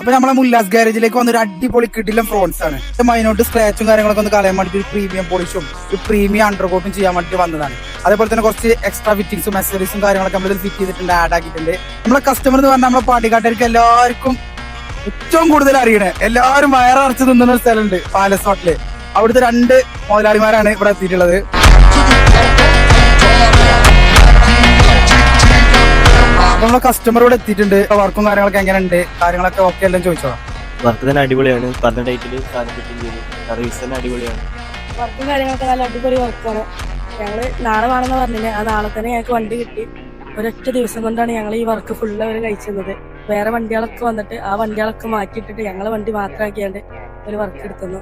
അപ്പൊ നമ്മളെ മുല്ലാസ് ഗാരേജിലേക്ക് വന്നൊരു അടിപൊളി കിടിലം ഫ്രോൺസ് ആണ്. മൈനോട്ട് സ്ക്രാച്ചും കാര്യങ്ങളൊക്കെ ഒന്ന് കളയാൻ വേണ്ടി ഒരു പ്രീമിയം പോളിഷും ഒരു പ്രീമിയം അണ്ടർകോട്ടും ചെയ്യാൻ വേണ്ടി വന്നതാണ്. അതേപോലെ തന്നെ കുറച്ച് എക്സ്ട്രാ ഫിറ്റിംഗ്സും അക്സസറീസും കാര്യങ്ങളൊക്കെ നമ്മൾ ഫിറ്റ് ചെയ്തിട്ടുണ്ട്, ആഡ് ആക്കിയിട്ടുണ്ട്. നമ്മളെ കസ്റ്റമർ എന്ന് പറഞ്ഞാൽ നമ്മളെ പാട്ടിക്കാട്ടർക്ക് എല്ലാവർക്കും ഏറ്റവും കൂടുതൽ അറിയണേ, എല്ലാവരും വയറടച്ച് തിന്നുന്ന ഒരു സ്ഥലമുണ്ട് പാലസ് ഹോട്ടല്. അവിടുത്തെ 2 മുതലാളിമാരാണ് ഇവിടെ എത്തിയിട്ടുള്ളത്. നമ്മളെ കസ്റ്റമർ ഇവിടെ എത്തിയിട്ടുണ്ട്. വർക്കും കാര്യങ്ങളൊക്കെ എങ്ങനെയുണ്ട്, കാര്യങ്ങളൊക്കെ ഓക്കെ എല്ലാം ചോദിച്ചോ. വർക്ക് തന്നെ അടിപൊളിയാണ്, പറഞ്ഞ ഡേറ്റിൽ സാധനം കിട്ടുകയും ചെയ്തു. സർവീസ് തന്നെ അടിപൊളിയാണ്. വർക്കും കാര്യങ്ങളൊക്കെ നല്ല അടിപൊളി വർക്കാണ്. ഞങ്ങള് നാളെ വേണമെന്ന് പറഞ്ഞില്ലേ, ആ നാളെ തന്നെ ഞങ്ങൾക്ക് വണ്ടി കിട്ടി. ഒരൊറ്റ ദിവസം കൊണ്ടാണ് ഞങ്ങൾ ഈ വർക്ക് ഫുള്ള് അവർ കഴിച്ചത്. വേറെ വണ്ടികളൊക്കെ വന്നിട്ട് ആ വണ്ടികളൊക്കെ മാറ്റിയിട്ടിട്ട് ഞങ്ങളെ വണ്ടി മാത്രമാക്കിയാണ്ട് ഒരു വർക്ക് എടുത്തുന്നു.